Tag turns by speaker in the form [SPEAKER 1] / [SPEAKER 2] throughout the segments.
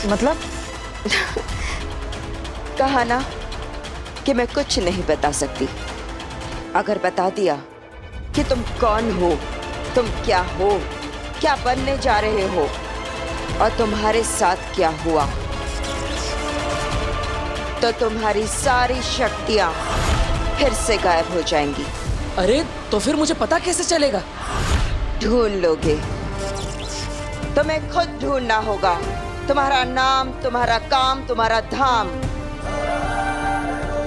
[SPEAKER 1] मतलब?
[SPEAKER 2] कहा ना कि मैं कुछ नहीं बता सकती। अगर बता दिया कि तुम कौन हो, तुम क्या हो, क्या बनने जा रहे हो और तुम्हारे साथ क्या हुआ, तो तुम्हारी सारी शक्तियां फिर से गायब हो जाएंगी।
[SPEAKER 1] अरे तो फिर मुझे पता कैसे चलेगा?
[SPEAKER 2] ढूंढ लोगे। तुम्हें खुद ढूंढना होगा। तुम्हारा नाम, तुम्हारा काम, तुम्हारा धाम।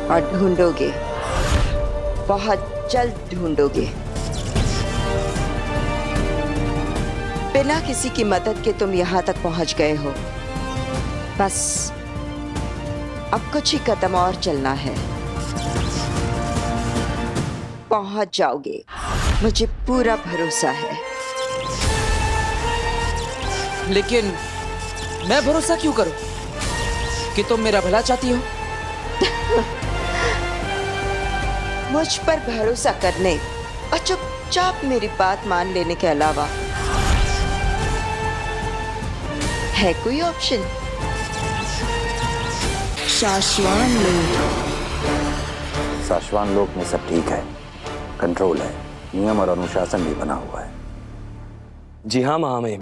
[SPEAKER 2] और ढूंढोगे, बहुत जल्द ढूंढोगे। बिना किसी की मदद के तुम यहां तक पहुंच गए हो। बस अब कुछ ही कदम और चलना है। पहुंच जाओगे, मुझे पूरा भरोसा है।
[SPEAKER 1] लेकिन मैं भरोसा क्यों करूं कि तुम मेरा भला चाहती हो?
[SPEAKER 2] मुझ पर भरोसा करने और चुपचाप मेरी बात मान लेने के अलावा है कोई ऑप्शन?
[SPEAKER 3] शाश्वान लोक।
[SPEAKER 4] शाश्वान लोक में सब ठीक है, कंट्रोल है, नियम और अनुशासन भी बना हुआ है।
[SPEAKER 5] जी हाँ महामहिम,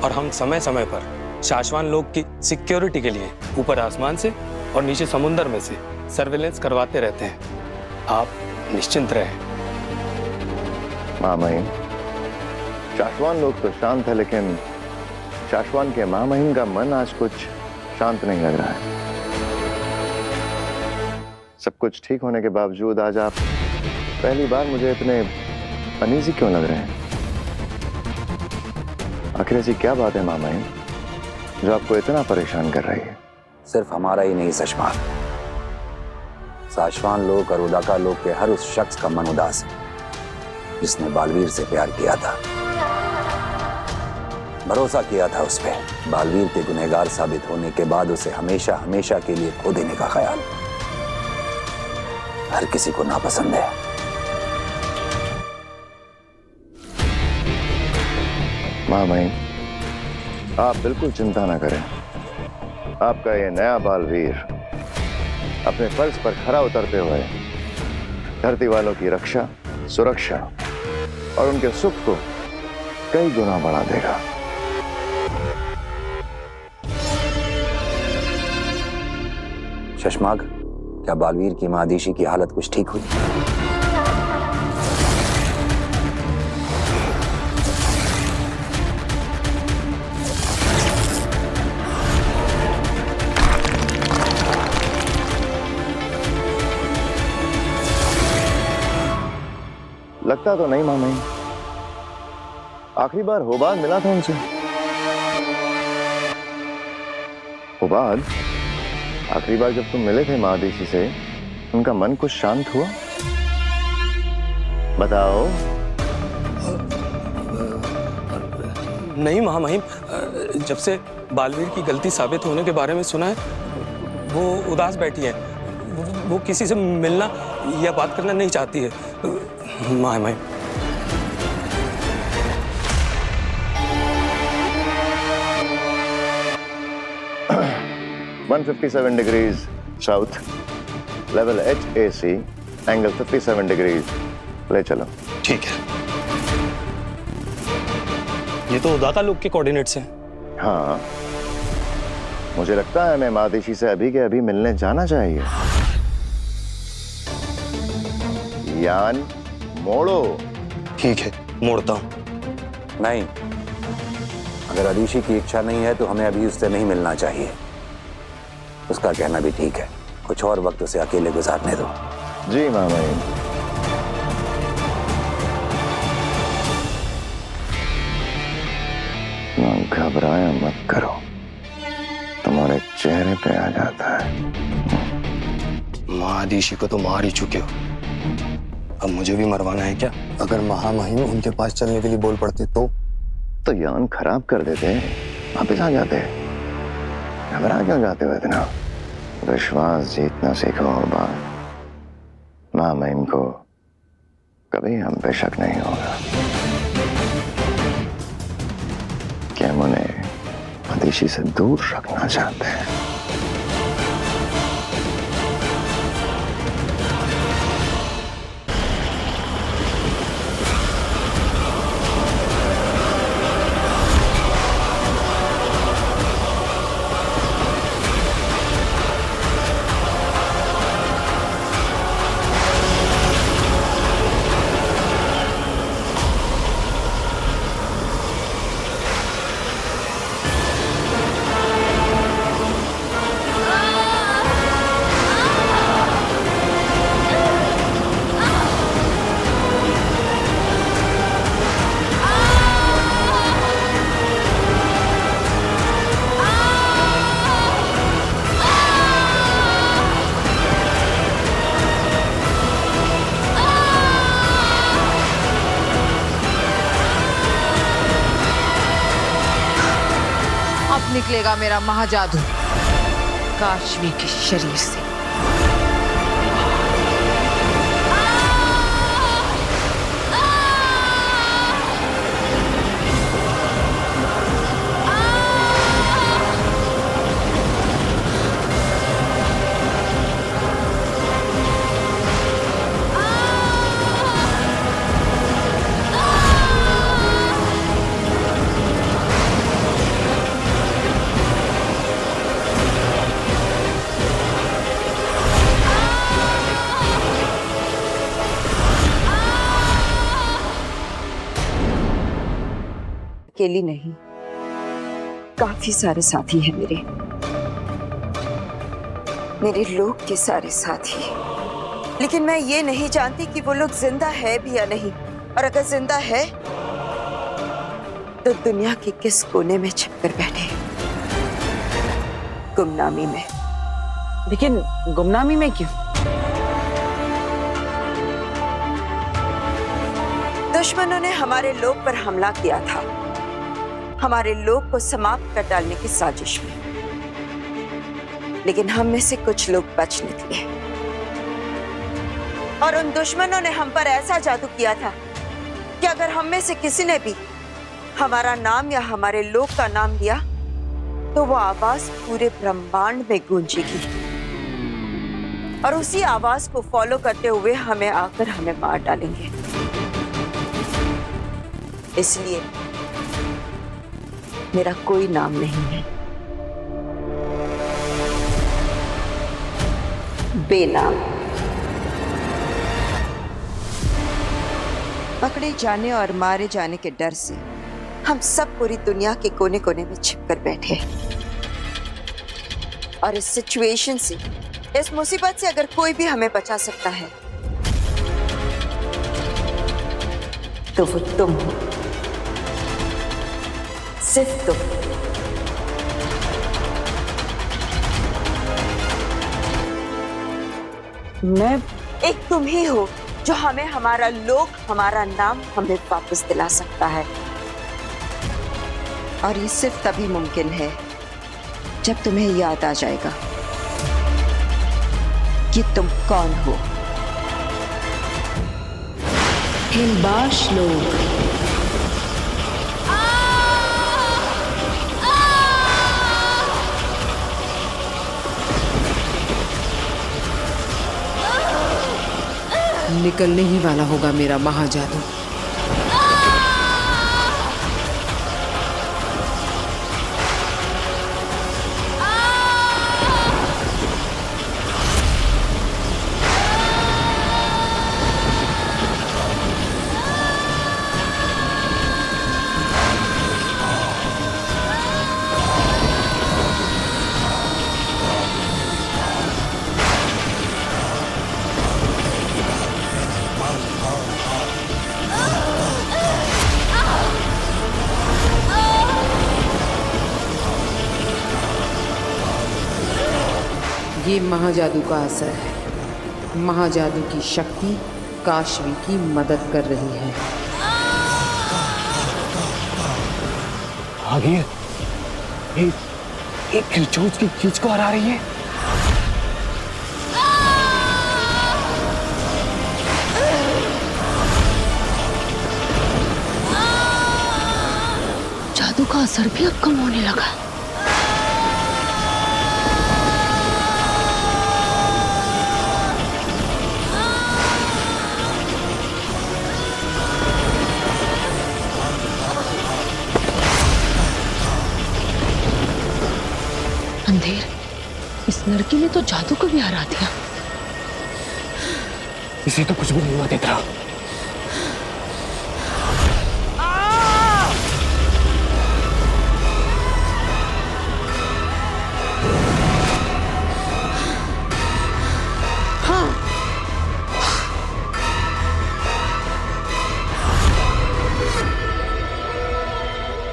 [SPEAKER 5] और हम समय समय पर शाश्वान लोक की सिक्योरिटी के लिए ऊपर आसमान से और नीचे समुद्र में से सर्विलेंस करवाते रहते हैं। आप निश्चिंत रहें।
[SPEAKER 6] महामहिम, शाश्वान लोक तो शांत है, लेकिन शाश्वान के महामहिम का मन आज कुछ शांत नहीं लग रहा है। सब कुछ ठीक होने के बावजूद आज आप पहली बार मुझे इतने अनईजी क्यों लग रहे हैं? आखिर ऐसी क्या बात है महामहिम जो आपको इतना परेशान कर रही है?
[SPEAKER 4] सिर्फ हमारा ही नहीं सशमार, शाश्वान लोक और उदाका लोक के हर उस शख्स का मन उदास है जिसने बालवीर से प्यार किया था, भरोसा किया था उस पर। बालवीर के गुनहगार साबित होने के बाद उसे हमेशा हमेशा के लिए खो देने का ख्याल हर किसी को नापसंद है।
[SPEAKER 6] महामहिम, आप बिल्कुल चिंता ना करें। आपका ये नया बालवीर अपने फर्ज पर खरा उतरते हुए धरती वालों की रक्षा, सुरक्षा और उनके सुख को कई गुना बढ़ा देगा।
[SPEAKER 4] शशमाग, क्या बालवीर की मादीशी की हालत कुछ ठीक हुई?
[SPEAKER 6] लगता तो नहीं मामई। आखिरी बार होबाद मिला था उनसे। होबाद, आखिरी बार जब तुम मिले थे महादेशी से, उनका मन कुछ शांत हुआ? बताओ।
[SPEAKER 5] नहीं महामहिम, जब से बालवीर की गलती साबित होने के बारे में सुना है, वो उदास बैठी है। वो किसी से मिलना या बात करना नहीं चाहती है महामहिम।
[SPEAKER 6] 157 degrees south, level HAC, angle 57 degrees. ले चलो।
[SPEAKER 5] ठीक है। ये तो उदाका लोक के कोऑर्डिनेट्स हैं।
[SPEAKER 6] हाँ, मुझे लगता है मैं मादेशी से अभी के अभी मिलने जाना चाहिए। यान मोड़ो।
[SPEAKER 5] ठीक है, मोड़ता हूं।
[SPEAKER 4] नहीं, अगर अदीशी की इच्छा नहीं है तो हमें अभी उससे नहीं मिलना चाहिए। उसका कहना भी ठीक है, कुछ और वक्त उसे अकेले गुजारने दो।
[SPEAKER 6] जी मामा। घबराया मत करो, तुम्हारे चेहरे पे आ जाता है।
[SPEAKER 5] महादीशी को तो मार ही चुके हो, अब मुझे भी मरवाना है क्या?
[SPEAKER 7] अगर महामहिम उनके पास चलने के लिए बोल पड़ते तो
[SPEAKER 6] यान खराब कर देते, वापिस आ जाते। घबरा क्यों जाते हो इतना? विश्वास जीतना सीखो होगा। महामहिम को कभी हम पे शक नहीं होगा कि हम उन्हें ऋषि से दूर रखना चाहते हैं।
[SPEAKER 8] निकलेगा मेरा महाजादू काशवी के शरीर से।
[SPEAKER 2] अकेली नहीं, काफी सारे साथी हैं मेरे लोग के सारे साथी। लेकिन मैं ये नहीं जानती कि वो लोग जिंदा है भी या नहीं, और अगर जिंदा है तो दुनिया के किस कोने में छिपकर बैठे हैं। गुमनामी में।
[SPEAKER 8] लेकिन गुमनामी में क्यों?
[SPEAKER 2] दुश्मनों ने हमारे लोग पर हमला किया था, हमारे लोग को समाप्त कर डालने की साजिश में। लेकिन हम में से कुछ लोग बच निकले, और उन दुश्मनों ने हम पर ऐसा जादू किया था कि अगर हम में से किसी ने भी हमारा नाम या हमारे लोग का नाम लिया तो वो आवाज पूरे ब्रह्मांड में गूंजेगी, और उसी आवाज को फॉलो करते हुए हमें आकर हमें मार डालेंगे। इसलिए मेरा कोई नाम नहीं है, बेनाम। पकड़े जाने और मारे जाने के डर से हम सब पूरी दुनिया के कोने कोने में छिपकर बैठे हैं। और इस सिचुएशन से, इस मुसीबत से अगर कोई भी हमें बचा सकता है तो वो तुम हो, सिर्फ तुम।
[SPEAKER 8] मैं
[SPEAKER 2] एक तुम ही हो जो हमें हमारा लोग, हमारा नाम हमें वापस दिला सकता है। और ये सिर्फ तभी मुमकिन है जब तुम्हें याद आ जाएगा कि तुम कौन हो।
[SPEAKER 3] हिलबाश लोग।
[SPEAKER 8] निकलने ही वाला होगा मेरा महाजादू। ये महाजादू का असर है। महाजादू की शक्ति काशवी की मदद कर रही है।
[SPEAKER 7] आगे एक खिलचोच की खींच को हरा रही है।
[SPEAKER 3] जादू का असर भी अब कम होने लगा।
[SPEAKER 9] अंधेर, इस लड़की ने तो जादू को भी हरा दिया।
[SPEAKER 7] इसे तो कुछ भी नहीं हुआ देता।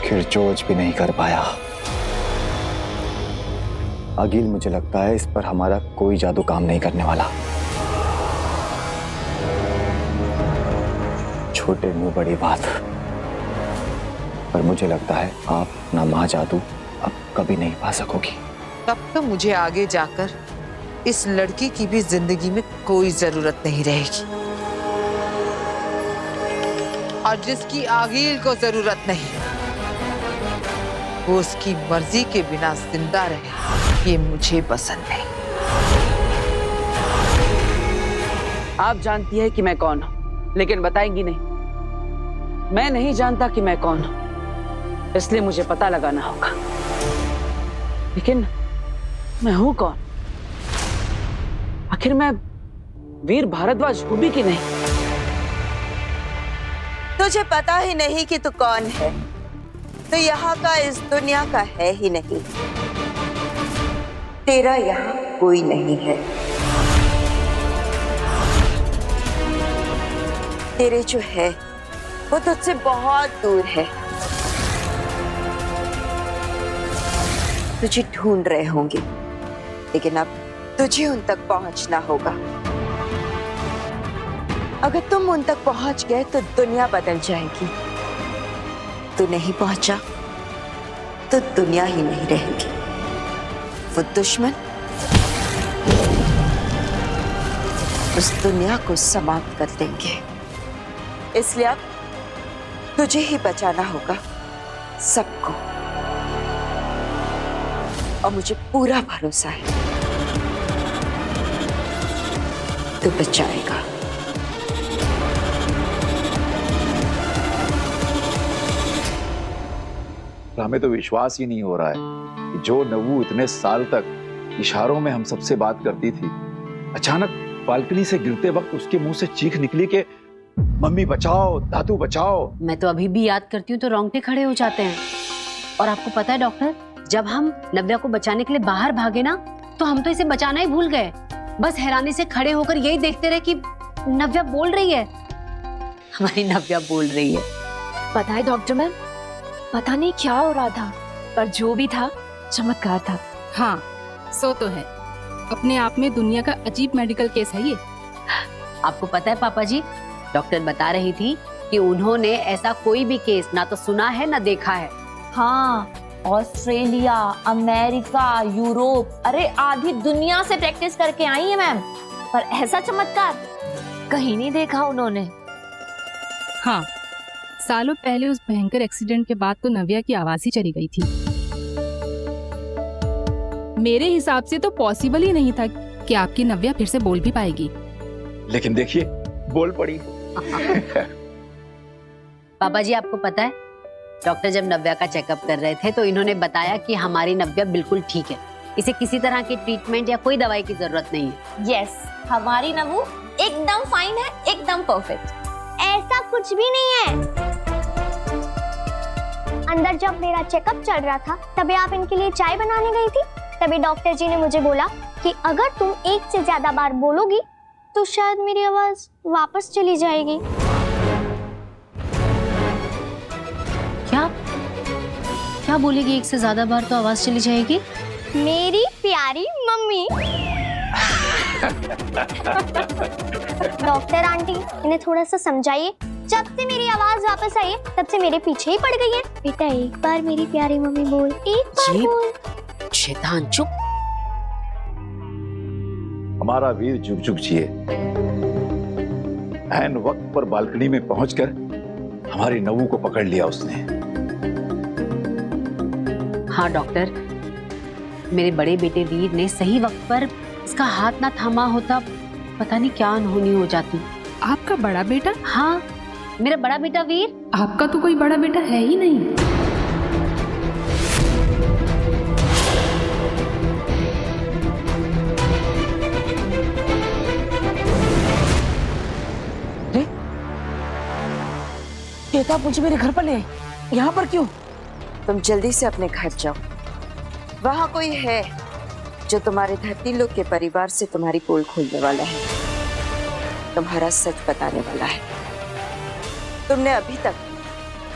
[SPEAKER 7] खिरचोच भी नहीं कर पाया। अगिल, मुझे लगता है इस पर हमारा कोई जादू काम नहीं करने वाला। छोटे मुंह बड़ी बात, पर मुझे लगता है आप ना महाजादू अब कभी नहीं पा सकोगी।
[SPEAKER 8] तब तो मुझे आगे जाकर इस लड़की की भी जिंदगी में कोई जरूरत नहीं रहेगी, और जिसकी आगिल को जरूरत नहीं वो उसकी मर्जी के बिना जिंदा रहे, ये मुझे पसंद नहीं।
[SPEAKER 1] आप जानती है कि मैं कौन हूं, लेकिन बताएंगी नहीं। मैं नहीं जानता कि मैं कौन हूं, इसलिए मुझे पता लगाना होगा। लेकिन मैं हूं कौन? आखिर मैं वीर भारद्वाज हूं भी कि नहीं?
[SPEAKER 2] तुझे पता ही नहीं कि तू कौन है, तो यहाँ का इस दुनिया का है ही नहीं। तेरा यहाँ कोई नहीं है। तेरे जो है वो तुझसे बहुत दूर है। तुझे ढूंढ रहे होंगे, लेकिन अब तुझे उन तक पहुंचना होगा। अगर तुम उन तक पहुंच गए तो दुनिया बदल जाएगी। तू नहीं पहुंचा तो दुनिया ही नहीं रहेगी। वो दुश्मन उस दुनिया को समाप्त कर देंगे। इसलिए अब तुझे ही बचाना होगा सबको, और मुझे पूरा भरोसा है तू बचाएगा।
[SPEAKER 10] हमें तो विश्वास ही नहीं हो रहा है कि जो नव्वू इतने साल तक इशारों में हम सबसे बात करती थी, अचानक बालकनी से गिरते वक्त उसके मुंह से चीख निकली कि मम्मी बचाओ, दादू बचाओ।
[SPEAKER 9] मैं तो अभी भी याद करती हूँ तो रोंगटे खड़े हो जाते हैं। और आपको पता है डॉक्टर, जब हम नव्या को बचाने के लिए बाहर भागे ना, तो हम तो इसे बचाना ही भूल गए। बस हैरानी से खड़े होकर यही देखते रहे कि नव्या बोल रही है। हमारी नव्या बोल रही है।
[SPEAKER 11] पता है डॉक्टर मैम, पता नहीं क्या हो रहा था, पर जो भी था चमत्कार था।
[SPEAKER 12] हाँ, सो तो है। अपने आप में दुनिया का अजीब मेडिकल केस है ये।
[SPEAKER 9] आपको पता है पापा जी, डॉक्टर बता रही थी कि उन्होंने ऐसा कोई भी केस ना तो सुना है ना देखा है।
[SPEAKER 11] हाँ, ऑस्ट्रेलिया, अमेरिका, यूरोप, अरे आधी दुनिया से प्रैक्टिस करके आई है मैम, पर ऐसा चमत्कार कहीं नहीं देखा उन्होंने।
[SPEAKER 12] हाँ, सालों पहले उस भयंकर एक्सीडेंट के बाद तो नव्या की आवाज ही चली गई थी। मेरे हिसाब से तो पॉसिबल ही नहीं था कि आपकी नव्या फिर से बोल भी पाएगी।
[SPEAKER 10] लेकिन देखिए, बोल पड़ी।
[SPEAKER 9] पापा जी, आपको पता है, डॉक्टर जब नव्या का चेकअप कर रहे थे तो इन्होंने बताया कि हमारी नव्या बिल्कुल ठीक है, इसे किसी तरह की ट्रीटमेंट या कोई दवाई की जरूरत नहीं है।
[SPEAKER 11] यस, हमारी नव्वू एकदम फाइन है, एकदम परफेक्ट।
[SPEAKER 13] ऐसा कुछ भी नहीं है। अंदर जब मेरा चेकअप चल रहा था, तभी आप इनके लिए चाय बनाने गई थी। तभी डॉक्टर जी ने मुझे बोला कि अगर तुम एक से ज्यादा बार बोलोगी तो शायद मेरी आवाज वापस चली जाएगी।
[SPEAKER 9] क्या क्या बोलेगी? एक से ज्यादा बार तो आवाज चली जाएगी।
[SPEAKER 13] मेरी प्यारी मम्मी। डॉक्टर आंटी, इन्हें थोड़ा सा समझाइए। जब से मेरी आवाज वापस आई है, तब से मेरे पीछे ही पड़ गई है। बेटा, एक बार मेरी प्यारी मम्मी बोल, एक बार बोल।
[SPEAKER 9] शैतान, चुप।
[SPEAKER 10] हमारा वीर जुग जुग जिए। ऐन वक्त पर बालकनी में पहुंचकर हमारी नव्वू को पकड़ लिया उसने।
[SPEAKER 9] हाँ डॉक्टर, मेरे बड़े बेटे वीर ने सही वक्त पर इसका हाथ ना थामा होता, पता नहीं क्या अनहोनी हो जाती।
[SPEAKER 12] आपका बड़ा बेटा?
[SPEAKER 9] हाँ, मेरा बड़ा बेटा वीर।
[SPEAKER 12] आपका तो कोई बड़ा बेटा है ही नहीं।
[SPEAKER 1] तो आप मुझे मेरे घर पर ले आए, यहाँ पर क्यों?
[SPEAKER 2] तुम जल्दी से अपने घर जाओ। वहां कोई है जो तुम्हारे धरती लोग के परिवार से तुम्हारी पोल खोलने वाला है, तुम्हारा सच बताने वाला है। तुमने अभी तक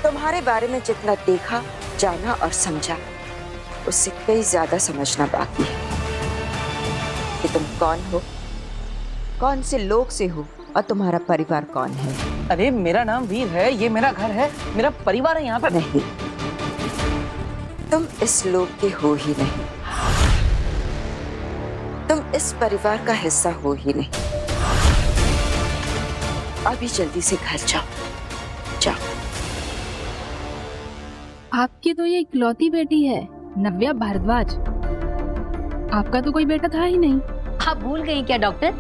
[SPEAKER 2] तुम्हारे बारे में जितना देखा, जाना और समझा, उससे कई ज्यादा समझना बाकी है कि तुम कौन हो, कौन से लोग से हो और तुम्हारा परिवार कौन है।
[SPEAKER 1] अरे मेरा नाम वीर है, ये मेरा घर है, मेरा परिवार है यहाँ पर।
[SPEAKER 2] नहीं, तुम इस लोग के हो ही नहीं, तुम इस परिवार का हिस्सा हो ही नहीं। अभी जल्दी से घर जाओ, जाओ।
[SPEAKER 12] आपकी तो ये इकलौती बेटी है नव्या भारद्वाज, आपका तो कोई बेटा था ही नहीं।
[SPEAKER 9] आप भूल गई क्या डॉक्टर?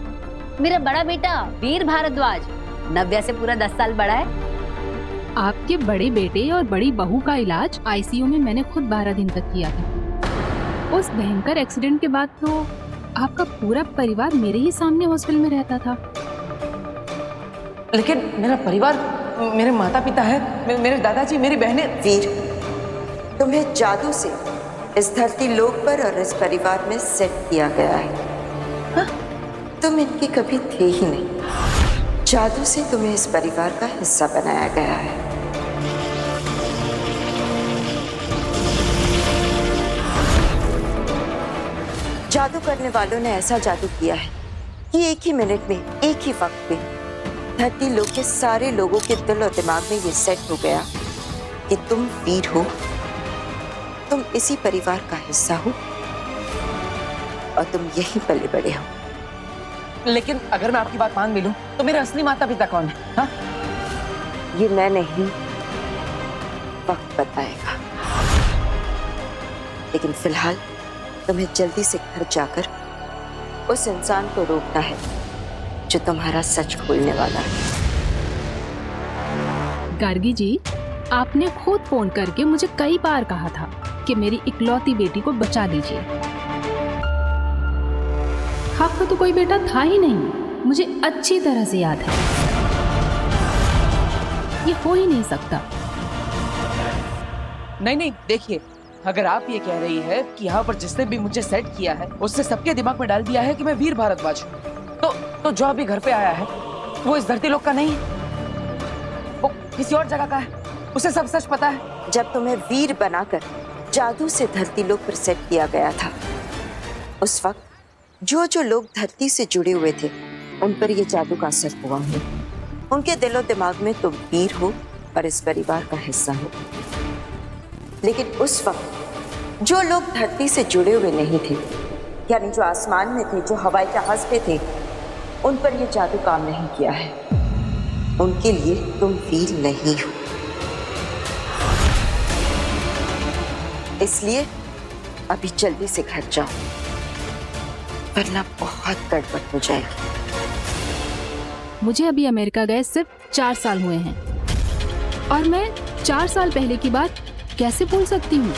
[SPEAKER 9] मेरा बड़ा बेटा वीर भारद्वाज नव्या से पूरा 10 साल बड़ा है।
[SPEAKER 12] आपके बड़े बेटे और बड़ी बहू का इलाज आईसीयू में मैंने खुद 12 दिन तक किया था। उस भयंकर एक्सीडेंट के बाद तो आपका पूरा परिवार मेरे ही सामने हॉस्पिटल में रहता था।
[SPEAKER 1] लेकिन मेरा परिवार, मेरे माता पिता है, मेरे दादाजी, मेरी बहनें।
[SPEAKER 2] वीर, तुम्हें जादू से इस धरती लोक पर और इस परिवार में सेट किया गया है। हाँ? तुम इनके कभी थे ही नहीं। जादू से तुम्हें इस परिवार का हिस्सा बनाया गया है। जादू करने वालों ने ऐसा जादू किया है कि एक ही मिनट में, एक ही वक्त में धरती लोक के सारे लोगों के दिल और दिमाग में ये सेट हो गया कि तुम वीर हो, तुम इसी परिवार का हिस्सा हो और तुम यहीं पले बड़े हो।
[SPEAKER 1] लेकिन अगर मैं आपकी बात मान भी लूं, तो मेरे असली माता पिता कौन है? हाँ?
[SPEAKER 2] ये मैं नहीं, वक्त बताएगा। लेकिन फिलहाल तुम्हें जल्दी से घर जाकर उस इंसान को रोकना है जो तुम्हारा सच खोलने वाला है।
[SPEAKER 12] गार्गी जी, आपने खुद फोन करके मुझे कई बार कहा था कि मेरी इकलौती बेटी को बचा लीजिए। आपका तो कोई बेटा था ही नहीं, मुझे अच्छी तरह से याद है। ये हो ही नहीं सकता।
[SPEAKER 1] नहीं, देखिए, अगर आप ये कह रही है कि यहाँ पर जिसने भी मुझे सेट किया है उससे सबके दिमाग में डाल दिया है कि मैं वीर भारद्वाज हूँ, तो जो अभी घर पे आया है वो इस धरती लोक का नहीं है, वो किसी और जगह का है। उसे सब सच पता है।
[SPEAKER 2] जब तुम्हें वीर बनाकर जादू से धरती लोक पर सेट किया गया था, उस वक्त जो लोग धरती से जुड़े हुए थे उन पर यह जादू का असर हुआ है। उनके दिलो दिमाग में तुम वीर हो और इस परिवार का हिस्सा हो। लेकिन उस वक्त जो लोग धरती से जुड़े हुए नहीं थे, यानी जो आसमान में थे, जो हवाई जहाज पे थे, उन पर यह जादू काम नहीं किया है। उनके लिए तुम वीर नहीं हो। इसलिए अभी जल्दी से घर जाओ, वरना बहुत गड़बड़ हो जाएगी।
[SPEAKER 12] मुझे अभी अमेरिका गए सिर्फ 4 साल हुए हैं और मैं 4 साल पहले की बात कैसे भूल सकती हूँ?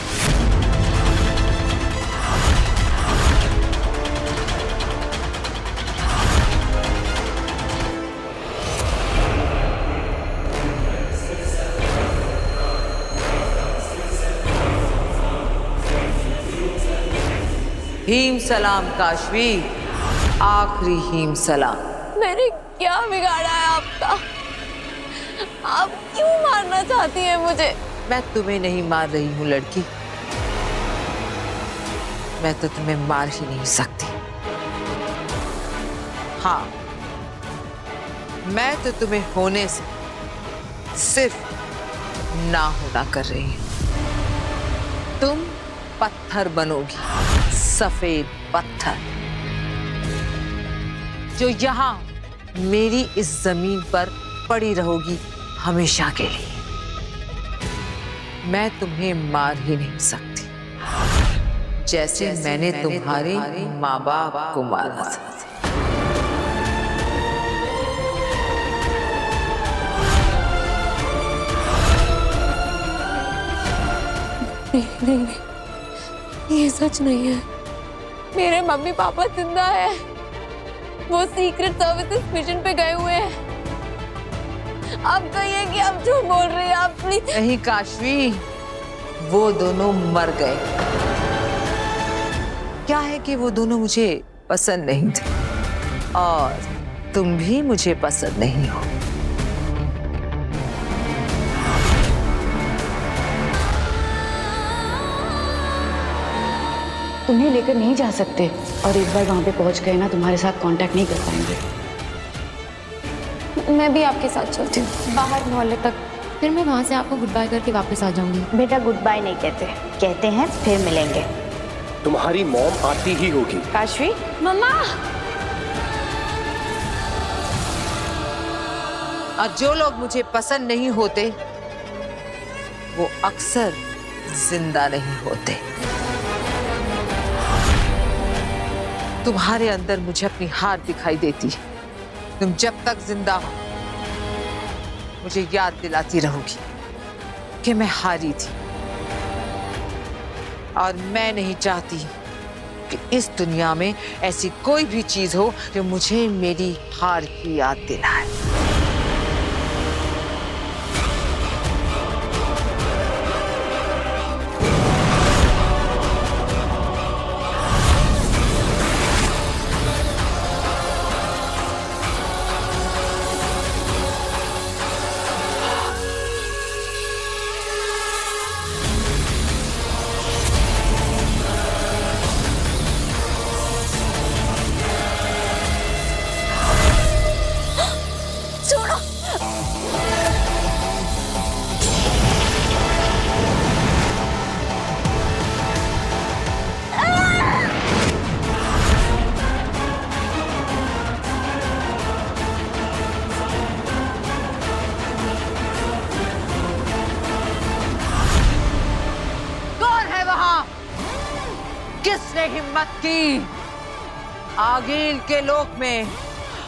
[SPEAKER 8] हीम सलाम काशवी, आखिरी हीम सलाम।
[SPEAKER 11] मैंने क्या बिगाड़ा है आपका? आप क्यों मारना चाहती हैं मुझे?
[SPEAKER 8] मैं तुम्हें नहीं मार रही हूँ लड़की, मैं तो तुम्हें मार ही नहीं सकती। हाँ, मैं तो तुम्हें होने से सिर्फ ना होना कर रही हूँ। तुम पत्थर बनोगी, सफेद पत्थर, जो यहाँ मेरी इस जमीन पर पड़ी रहोगी हमेशा के लिए। मैं तुम्हें मार ही नहीं सकती, जैसे मैंने तुम्हारे माँ बाप को मारा था।
[SPEAKER 11] नहीं, ये सच नहीं है। मेरे मम्मी पापा जिंदा है, वो सीक्रेट सर्विसेज मिशन पे गए हुए हैं। आप कहिए कि आप झूठ बोल रही हैं, आप प्लीज।
[SPEAKER 8] नहीं काशवी, वो दोनों मर गए। क्या है कि वो दोनों मुझे पसंद नहीं थे और तुम भी मुझे पसंद नहीं हो।
[SPEAKER 1] तुम्हें लेकर नहीं जा सकते और एक बार वहां पे पहुंच गए ना, तुम्हारे साथ कांटेक्ट नहीं कर पाएंगे।
[SPEAKER 11] मैं भी आपके साथ चलती हूँ बाहर मोहल्ले तक, फिर मैं वहाँ से आपको गुड बाय करके वापस आ जाऊंगी।
[SPEAKER 13] बेटा गुड बाय नहीं कहते, कहते हैं फिर मिलेंगे।
[SPEAKER 14] तुम्हारी मॉम आती ही होगी।
[SPEAKER 11] काशवी मम्मा।
[SPEAKER 8] और जो लोग मुझे पसंद नहीं होते वो अक्सर जिंदा नहीं होते। तुम्हारे अंदर मुझे अपनी हार दिखाई देती है। तुम जब तक जिंदा हो मुझे याद दिलाती रहोगी कि मैं हारी थी, और मैं नहीं चाहती कि इस दुनिया में ऐसी कोई भी चीज हो जो मुझे मेरी हार की याद दिलाए। किसने हिम्मत की आगील के लोक में,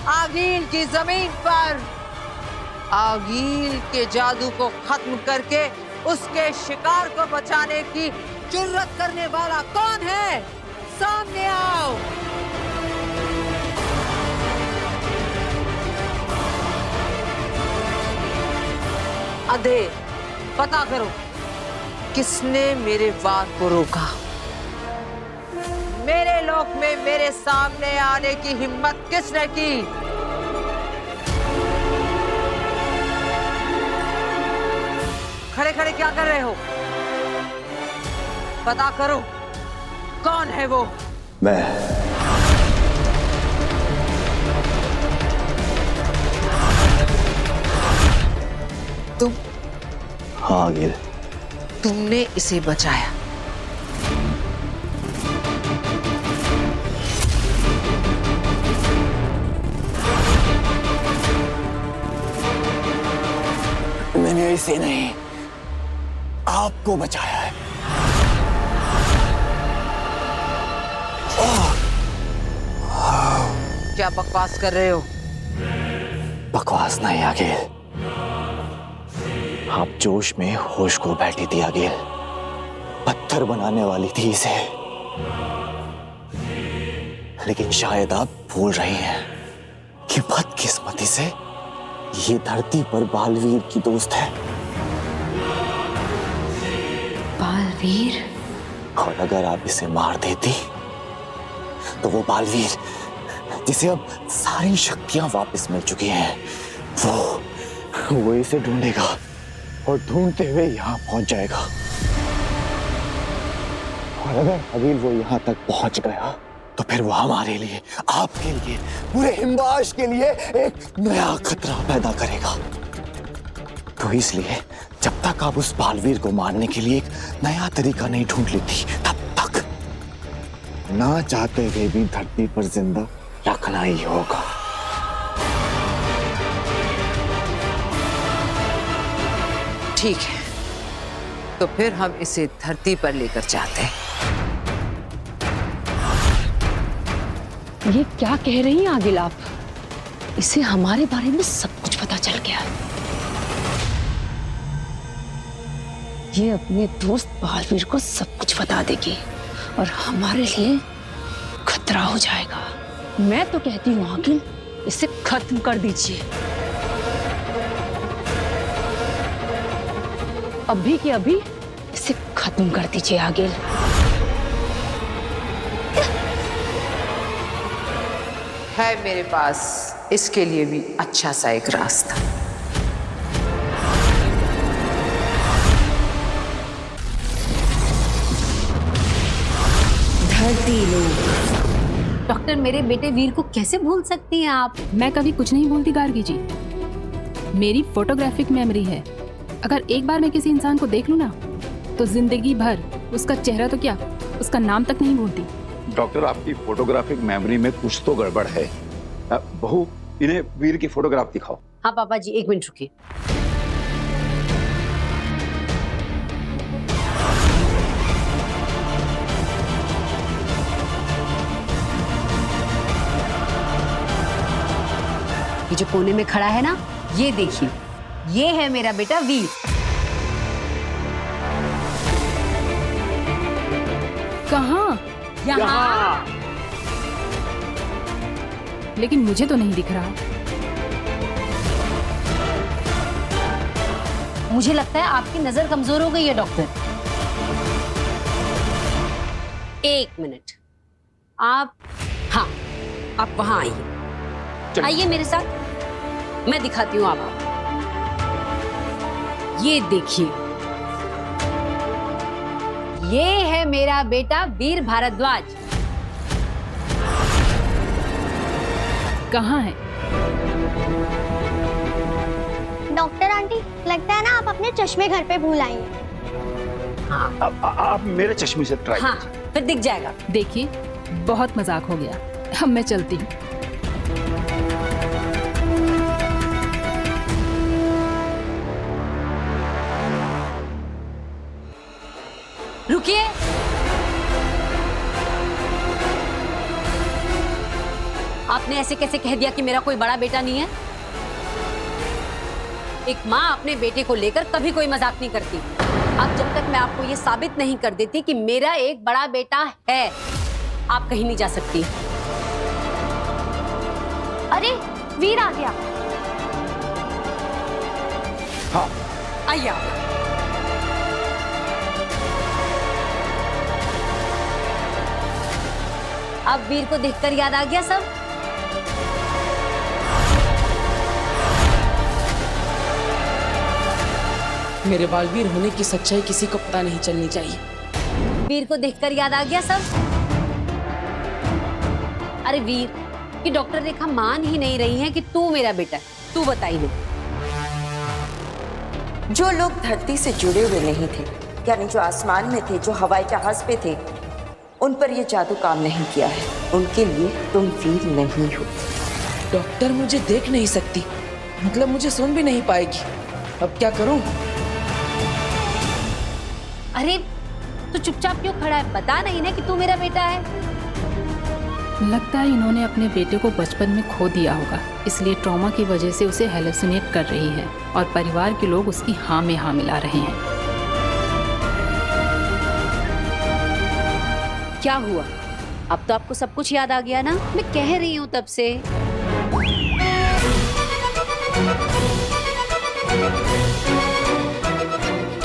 [SPEAKER 8] आगील की जमीन पर, आगील के जादू को खत्म करके उसके शिकार को बचाने की जुर्रत करने वाला कौन है? सामने आओ। अधे पता करो किसने मेरे वार को रोका। मेरे लोक में मेरे सामने आने की हिम्मत किसने की? खड़े खड़े क्या कर रहे हो? पता करो कौन है वो?
[SPEAKER 7] मैं।
[SPEAKER 8] तुम?
[SPEAKER 7] हाँ गिल।
[SPEAKER 8] तुमने इसे बचाया।
[SPEAKER 7] मैंने इसे नहीं, आपको बचाया है।
[SPEAKER 8] क्या बकवास कर रहे हो?
[SPEAKER 7] बकवास नहीं आगिल, आप जोश में होश को बैठी थी आगिल, पत्थर बनाने वाली थी इसे। लेकिन शायद आप भूल रही हैं कि बदकिस्मती से ये धरती पर बालवीर की दोस्त है।
[SPEAKER 9] बालवीर?
[SPEAKER 7] और अगर आप इसे मार देती तो वो बालवीर जिसे अब सारी शक्तियां वापस मिल चुकी हैं, वो इसे ढूंढेगा और ढूंढते हुए यहाँ पहुंच जाएगा। और अगर अगील वो यहाँ तक पहुंच गया तो फिर वो हमारे लिए, आपके लिए, पूरे हिमवाश के लिए एक नया खतरा पैदा करेगा। तो इसलिए जब तक आप उस बालवीर को मारने के लिए एक नया तरीका नहीं ढूंढ लेती, तब तक ना चाहते हुए भी धरती पर जिंदा रखना ही होगा।
[SPEAKER 8] ठीक है, तो फिर हम इसे धरती पर लेकर जाते हैं।
[SPEAKER 9] ये क्या कह रही हैं आगिल आप? इसे हमारे बारे में सब कुछ पता चल गया है। ये अपने दोस्त बालवीर को सब कुछ बता देगी और हमारे लिए खतरा हो जाएगा। मैं तो कहती हूँ आगिल, इसे खत्म कर दीजिए। अभी के अभी इसे खत्म कर दीजिए आगे।
[SPEAKER 8] है मेरे पास इसके लिए भी अच्छा सा एक रास्ता।
[SPEAKER 3] धरती लोक।
[SPEAKER 9] डॉक्टर, मेरे बेटे वीर को कैसे भूल सकती हैं आप?
[SPEAKER 12] मैं कभी कुछ नहीं भूलती गार्गी जी। मेरी फोटोग्राफिक मेमोरी है। अगर एक बार मैं किसी इंसान को देख लूं ना, तो जिंदगी भर उसका चेहरा तो क्या, उसका नाम तक नहीं भूलती।
[SPEAKER 10] डॉक्टर, आपकी फोटोग्राफिक मेमोरी में कुछ तो गड़बड़ है। बहू, इन्हें वीर की फोटोग्राफ दिखाओ।
[SPEAKER 9] हाँ पापा जी, एक मिनट रुकिए। ये जो कोने में खड़ा है ना, ये देखिए, ये है मेरा बेटा वीर।
[SPEAKER 12] कहाँ?
[SPEAKER 9] यहाँ।
[SPEAKER 12] लेकिन मुझे तो नहीं दिख रहा।
[SPEAKER 9] मुझे लगता है आपकी नजर कमजोर हो गई है डॉक्टर। एक मिनट, आप, हाँ, आप वहां आइए। आइए मेरे साथ, मैं दिखाती हूँ आपको। ये देखिए, ये है मेरा बेटा वीर भारद्वाज।
[SPEAKER 12] कहाँ है?
[SPEAKER 13] डॉक्टर आंटी, लगता है ना आप अपने चश्मे घर पे भूल आई हैं।
[SPEAKER 10] आप मेरे चश्मे से ट्राई
[SPEAKER 9] हाँ, फिर दिख जाएगा।
[SPEAKER 12] देखिए, बहुत मजाक हो गया। अब मैं चलती हूँ।
[SPEAKER 9] रुकिए। आपने ऐसे कैसे कह दिया कि मेरा कोई बड़ा बेटा नहीं है? एक माँ अपने बेटे को लेकर कभी कोई मजाक नहीं करती। अब जब तक मैं आपको ये साबित नहीं कर देती कि मेरा एक बड़ा बेटा है, आप कहीं नहीं जा सकती।
[SPEAKER 13] अरे वीर आ गया।
[SPEAKER 10] हाँ,
[SPEAKER 9] आइए आप। अब वीर को देखकर याद आ गया सब?
[SPEAKER 1] मेरे बालवीर होने की सच्चाई किसी को पता नहीं चलनी चाहिए।
[SPEAKER 9] वीर को देखकर याद आ गया सब? अरे वीर, कि डॉक्टर रेखा मान ही नहीं रही है कि तू मेरा बेटा है। तू बताई ना।
[SPEAKER 2] जो लोग धरती से जुड़े हुए नहीं थे, यानी जो आसमान में थे, जो हवाई जहाज पे थे, उन पर ये जादू काम नहीं किया है। उनके लिए तुम वीर नहीं हो।
[SPEAKER 1] डॉक्टर मुझे देख नहीं सकती, मतलब मुझे सुन भी नहीं पाएगी। अब क्या करूं?
[SPEAKER 9] अरे तू चुपचाप क्यों खड़ा है? बता नहीं ना कि तू मेरा बेटा है।
[SPEAKER 12] लगता है इन्होंने अपने बेटे को बचपन में खो दिया होगा, इसलिए ट्रॉमा की वजह से उसे हेलुसिनेट कर रही है और परिवार के लोग उसकी हाँ में हाँ मिला रहे हैं।
[SPEAKER 9] क्या हुआ? अब तो आपको सब कुछ याद आ गया ना? मैं कह रही हूँ तब से।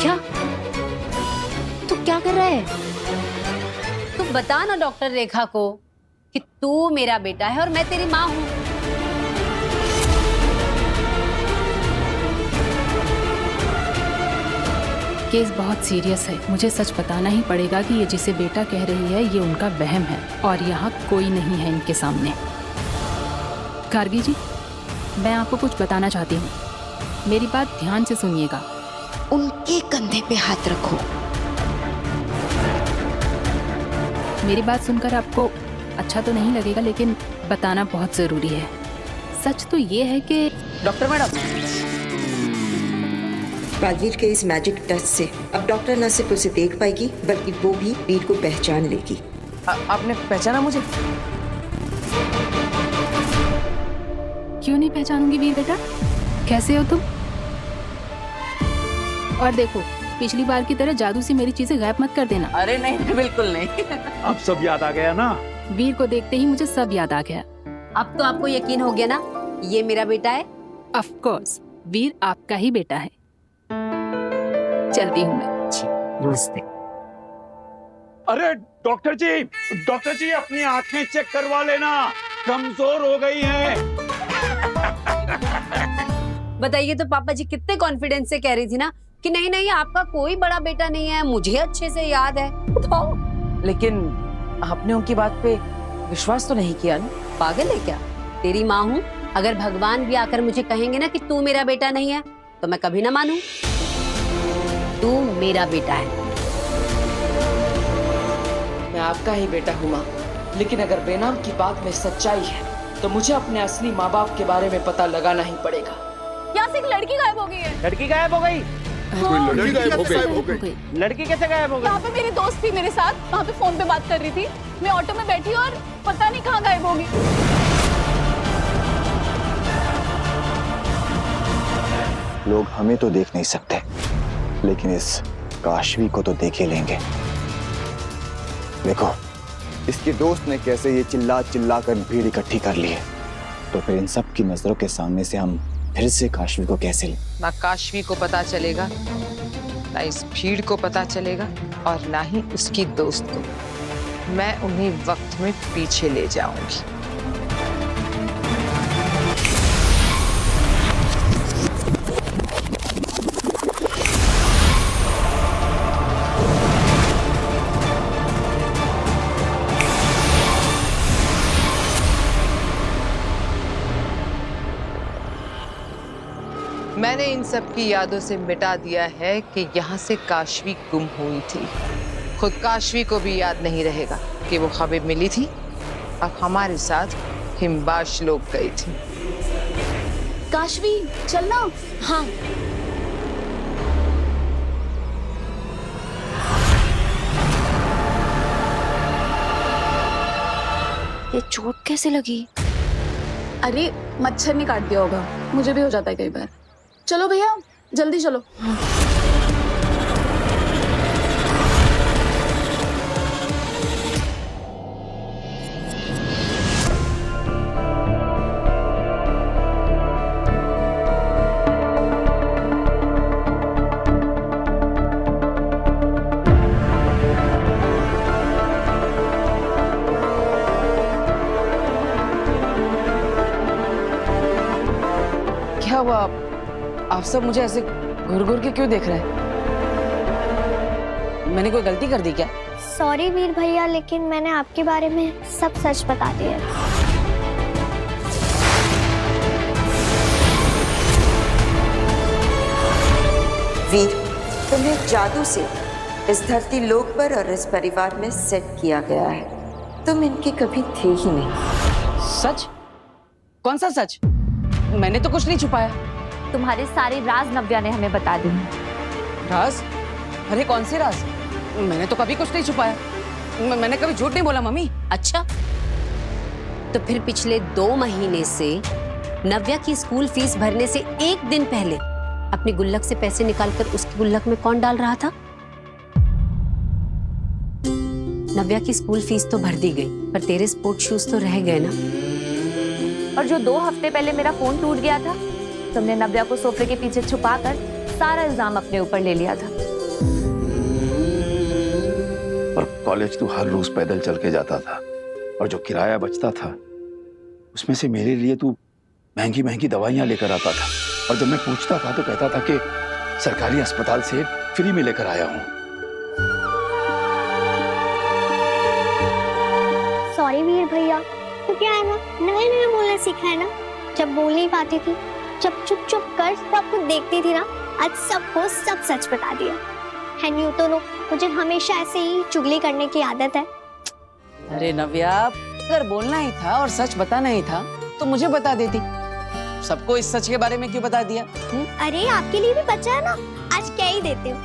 [SPEAKER 9] क्या? तू क्या कर रहा है? तू बता ना डॉक्टर रेखा को कि तू मेरा बेटा है और मैं तेरी माँ हूँ।
[SPEAKER 12] केस बहुत सीरियस है। मुझे सच बताना ही पड़ेगा कि ये जिसे बेटा कह रही है ये उनका वहम है और यहाँ कोई नहीं है इनके सामने। गार्गी जी, मैं आपको कुछ बताना चाहती हूँ, मेरी बात ध्यान से सुनिएगा।
[SPEAKER 2] उनके कंधे पे हाथ रखो।
[SPEAKER 12] मेरी बात सुनकर आपको अच्छा तो नहीं लगेगा, लेकिन बताना बहुत जरूरी है। सच तो ये है कि
[SPEAKER 1] डॉक्टर मैडम,
[SPEAKER 2] बालवीर के इस मैजिक टच से अब डॉक्टर न सिर्फ उसे देख पाएगी बल्कि वो भी वीर को पहचान लेगी।
[SPEAKER 1] आपने पहचाना मुझे?
[SPEAKER 12] क्यों नहीं पहचानूंगी वीर बेटा? कैसे हो तुम? और देखो, पिछली बार की तरह जादू से मेरी चीजें गायब मत कर देना।
[SPEAKER 1] अरे नहीं, बिल्कुल नहीं।
[SPEAKER 10] अब सब याद आ गया ना?
[SPEAKER 12] वीर को देखते ही मुझे सब याद आ गया।
[SPEAKER 9] अब तो आपको यकीन हो गया ना, ये मेरा बेटा है?
[SPEAKER 12] ऑफ कोर्स, वीर आपका ही बेटा है।
[SPEAKER 9] चलती हूँ मैं। नमस्ते।
[SPEAKER 10] अरे डॉक्टर जी अपनी आंखें चेक करवा लेना, कमजोर हो गई हैं।
[SPEAKER 9] बताइए तो पापा जी कितने कॉन्फिडेंस से कह रही थी ना कि नहीं नहीं आपका कोई बड़ा बेटा नहीं है, मुझे अच्छे से याद है। बताओ।
[SPEAKER 1] लेकिन आपने उनकी बात पे विश्वास तो नहीं किया ना?
[SPEAKER 9] पागल है क्या? तेरी माँ हूँ, अगर भगवान भी आकर मुझे कहेंगे ना कि तू मेरा बेटा नहीं है तो मैं कभी ना मानूं। तू मेरा बेटा है।
[SPEAKER 1] मैं आपका ही बेटा हूँ माँ, लेकिन अगर बेनाम की बात में सच्चाई है तो मुझे अपने असली माँ बाप के बारे में पता लगाना ही पड़ेगा।
[SPEAKER 11] यहाँ से एक लड़की गायब हो गई है।
[SPEAKER 14] लड़की गायब हो गई?
[SPEAKER 11] लड़की गायब हो गई।
[SPEAKER 14] लड़की कैसे गायब हो गई?
[SPEAKER 11] यहाँ पे मेरी दोस्त थी मेरे साथ, वहाँ पे फोन पे बात कर रही थी। मैं ऑटो में बैठी और पता नहीं कहाँ गायब हो गई।
[SPEAKER 7] लोग हमें तो देख नहीं सकते, लेकिन इस काशवी को तो देख ही लेंगे। देखो इसके दोस्त ने कैसे ये चिल्ला चिल्ला कर भीड़ इकट्ठी कर ली है, तो फिर इन सब की नजरों के सामने से हम फिर से काशवी को कैसे लें?
[SPEAKER 8] ना काशवी को पता चलेगा, ना इस भीड़ को पता चलेगा, और ना ही उसकी दोस्त को। मैं उन्हीं वक्त में पीछे ले जाऊंगी। मैंने इन सब की यादों से मिटा दिया है कि यहाँ से काशवी गुम हुई थी। खुद काशवी को भी याद नहीं रहेगा कि वो खबर मिली थी और हमारे साथ हिमबाश लोग गई थी।
[SPEAKER 11] काशवी चलना। हाँ
[SPEAKER 15] ये चोट कैसे लगी?
[SPEAKER 11] अरे मच्छर ने काट दिया होगा, मुझे भी हो जाता है कई बार। चलो भैया जल्दी चलो।
[SPEAKER 1] क्या हुआ? आप सब मुझे ऐसे घूर घूर के क्यों देख रहे हैं? मैंने कोई गलती कर दी क्या?
[SPEAKER 13] सॉरी वीर भैया, लेकिन मैंने आपके बारे में सब सच बता दिया।
[SPEAKER 2] वीर, तुम्हें जादू से इस धरती लोक पर और इस परिवार में सेट किया गया है। तुम इनके कभी थे ही नहीं।
[SPEAKER 1] सच? कौन सा सच? मैंने तो कुछ नहीं छुपाया।
[SPEAKER 11] तुम्हारे सारे राज नव्या ने हमें बता दी।
[SPEAKER 1] राज? अरे कौन से राज? मैंने तो कभी कुछ नहीं छुपाया। मैंने कभी झूठ नहीं बोला मम्मी।
[SPEAKER 9] अच्छा, तो फिर पिछले 2 महीने से नव्या की स्कूल फीस भरने से एक दिन पहले अपनी गुल्लक से पैसे निकालकर उसकी गुल्लक में कौन डाल रहा था? नव्या की स्कूल फीस तो भर दी गई, पर तेरे स्पोर्ट शूज तो रह गए ना।
[SPEAKER 11] और जो 2 हफ्ते पहले मेरा फोन टूट गया था, तुमने नव्या को सोफे के पीछे छुपाकर सारा इल्जाम अपने ऊपर ले लिया था।
[SPEAKER 10] और कॉलेज तू हर रोज पैदल चल के जाता था, और जो किराया बचता था उसमें से मेरे लिए तू महंगी महंगी दवाइयां लेकर आता था। और जब मैं पूछता था तो कहता था कि सरकारी अस्पताल से फ्री में लेकर आया हूं।
[SPEAKER 13] सॉरी वीर भैया, तो क्या है ना, नया नया बोलना सीखा है ना। जब बोल नहीं पाती थी, जब चुप चुप कर सब कुछ देखती थी ना, आज सबको सब सच बता दिया। एंड यू तो नो, मुझे हमेशा ऐसे ही चुगली करने की आदत है।
[SPEAKER 1] अरे नव्या, अगर बोलना ही था और सच बताना ही था तो मुझे बता देती। सबको इस सच के बारे में क्यों बता दिया?
[SPEAKER 13] अरे आपके लिए भी बचा है ना, आज क्या ही देती हूँ।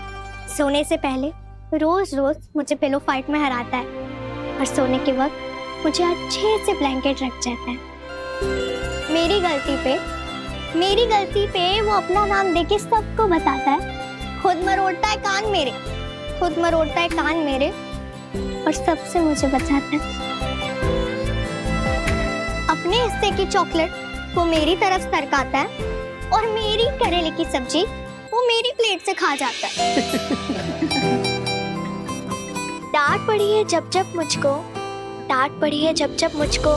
[SPEAKER 13] सोने से पहले रोज रोज मुझे पिलो फाइट में हराता है, और सोने के वक्त मुझे अच्छे से ब्लैंकेट रख जाता है। मेरी गलती पे वो अपना नाम देके सबको बताता है। खुद मरोड़ता है कान मेरे, और सबसे मुझे बचाता है। अपने हिस्से की चॉकलेट वो मेरी तरफ सरकाता है, और मेरी करेले की सब्जी वो मेरी प्लेट से खा जाता है। डांट पड़ी है जब जब मुझको, डांट पड़ी है जब जब मुझको,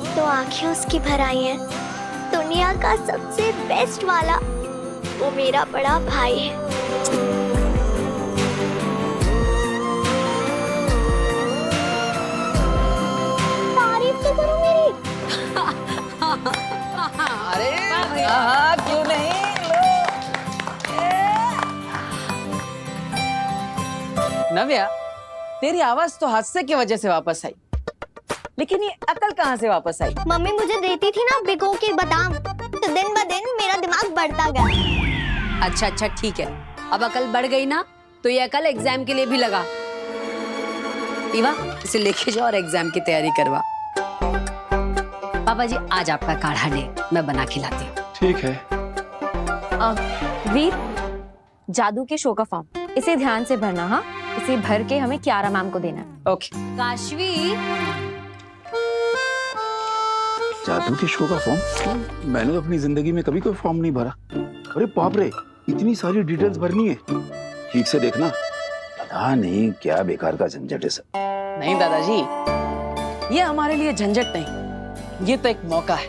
[SPEAKER 13] तो आंखें उसकी भर आई हैं। दुनिया का सबसे बेस्ट वाला वो मेरा बड़ा भाई है। तारीफ तो करो मेरी।
[SPEAKER 1] अरे हाँ, क्यों नहीं। नव्या, तेरी आवाज तो हादसे की वजह से वापस आई, लेकिन ये अकल कहाँ से वापस आई?
[SPEAKER 13] मम्मी मुझे देती थी ना भिगो के बादाम, तो दिन ब दिन मेरा दिमाग बढ़ता गया।
[SPEAKER 9] अच्छा अच्छा ठीक है, अब अकल बढ़ गई ना, तो ये अकल एग्जाम के लिए भी लगा। ईवा, इसे लेके जाओ और एग्जाम की तैयारी करवा। पापा जी आज आपका काढ़ा ले, मैं बना के लाती हूँ।
[SPEAKER 10] ठीक है।
[SPEAKER 11] वीर, जादू के शो का फॉर्म इसे ध्यान से भरना। हाँ, इसे भर के हमें कियारा मैम को देना है।
[SPEAKER 1] ओके।
[SPEAKER 9] काशवी,
[SPEAKER 10] जादू के शो का फॉर्म? मैंने तो अपनी जिंदगी में कभी कोई फॉर्म नहीं भरा। अरे बाप रे, इतनी सारी डिटेल्स भरनी है। ठीक से देखना, पता नहीं क्या बेकार का झंझट है सब।
[SPEAKER 1] नहीं दादाजी, ये हमारे लिए झंझट नहीं, ये तो एक मौका है,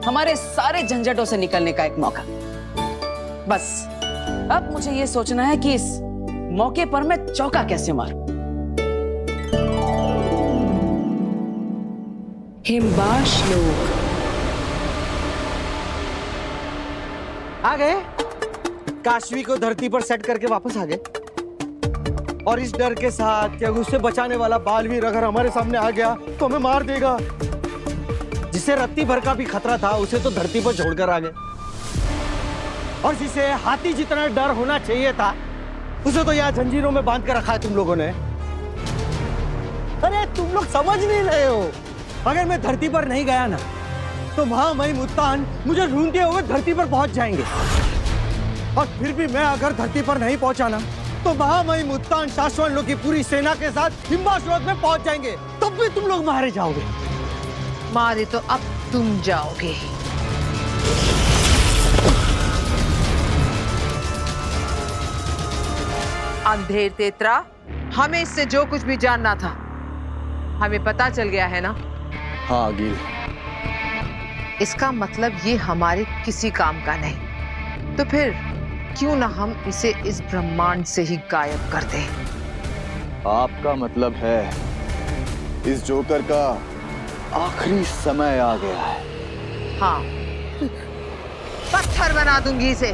[SPEAKER 1] हमारे सारे झंझटों से निकलने का एक मौका। बस अब मुझे ये सोचना है कि इस मौके पर मैं चौका कैसे मारूं।
[SPEAKER 3] हिमबाश लोग
[SPEAKER 16] आ गए। काशवी को धरती पर सेट करके वापस आ गए, और इस डर के साथ कि उससे बचाने वाला बालवीर अगर हमारे सामने आ गया तो हमें मार देगा। जिसे रत्ती भर का भी खतरा था उसे तो धरती पर छोड़कर आ गए, और जिसे हाथी जितना डर होना चाहिए था उसे तो यहाँ जंजीरों में बांध कर रखा है तुम लोगों ने। अरे तुम लोग समझ नहीं रहे हो, अगर मैं धरती पर नहीं गया ना तो महामहिम मुत्तान मुझे ढूंढते हुए धरती पर पहुंच जाएंगे, और फिर भी मैं अगर धरती पर नहीं पहुंचा ना तो महामहिम मुत्तान शाश्वन लोग की पूरी सेना के साथ हिमबाश लोक में पहुंच जाएंगे, तब भी तुम लोग मारे जाओगे।
[SPEAKER 8] मारे तो अब तुम जाओगे। अंधेर तेतरा, हमें इससे जो कुछ भी जानना था हमें पता चल गया है ना?
[SPEAKER 16] हाँ गिल।
[SPEAKER 8] इसका मतलब ये हमारे किसी काम का नहीं, तो फिर क्यों ना हम इसे इस ब्रह्मांड से ही गायब कर दें?
[SPEAKER 7] आपका मतलब है इस जोकर का आखिरी समय आ गया है?
[SPEAKER 8] हाँ, पत्थर बना दूंगी इसे,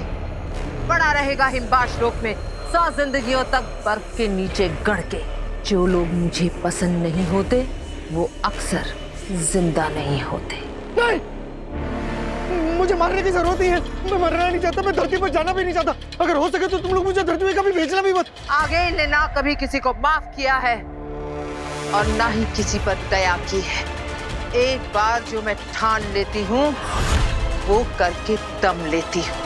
[SPEAKER 8] पड़ा रहेगा हिमबाश लोक में 100 जिंदगियों तक बर्फ के नीचे गड़ के। जो लोग मुझे पसंद नहीं होते वो अक्सर जिंदा नहीं होते।
[SPEAKER 16] नहीं, मुझे मारने की जरूरत नहीं है, मैं मरना नहीं चाहता, मैं धरती पर जाना भी नहीं चाहता। अगर हो सके तो तुम लोग मुझे धरती पर कभी भेजना भी मत।
[SPEAKER 8] आगे ने ना कभी किसी को माफ किया है और ना ही किसी पर दया की है। एक बार जो मैं ठान लेती हूँ वो करके दम लेती हूँ।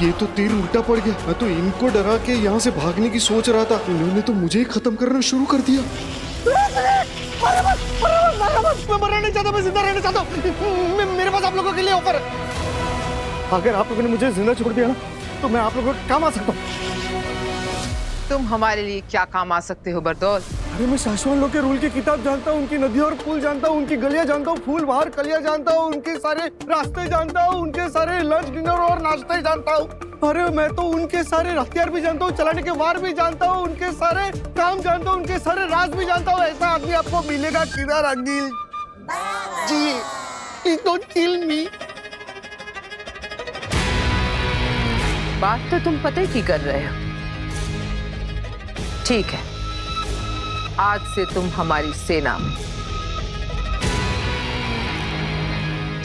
[SPEAKER 17] ये तो तीर उल्टा पड़ गया। मैं तो इनको डरा के यहाँ से भागने की सोच रहा था, इन्होंने तो मुझे ही खत्म करना शुरू कर दिया।
[SPEAKER 16] मैं मरना नहीं चाहता, मैं जिंदा रहना चाहता हूँ। मेरे पास आप लोगों के लिए ऑफर है। अगर आप लोगों ने मुझे जिंदा छोड़ दिया ना तो मैं आप लोगों के काम आ सकता हूँ।
[SPEAKER 8] तुम हमारे लिए क्या काम आ सकते हो बरदौल?
[SPEAKER 16] अरे मैं शाश्वन लोग के रूल की किताब जानता हूँ, उनकी नदी और पुल जानता हूँ, उनकी गलियां जानता हूँ, फूल बाहर कलियां जानता हूँ, उनके सारे रास्ते जानता हूँ, उनके सारे लंच डिनर और नाश्ते जानता हूँ। अरे मैं तो उनके सारे हथियार भी जानता हूँ, चलाने के वार भी जानता हूँ, उनके सारे काम जानता हूँ, उनके सारे राज भी जानता हूँ। ऐसा आदमी आपको मिलेगा किधर अंगिल जी? डोंट किल मी।
[SPEAKER 8] बात तो तुम पता ही की कर रहे हो। ठीक है, आज से तुम हमारी सेना में।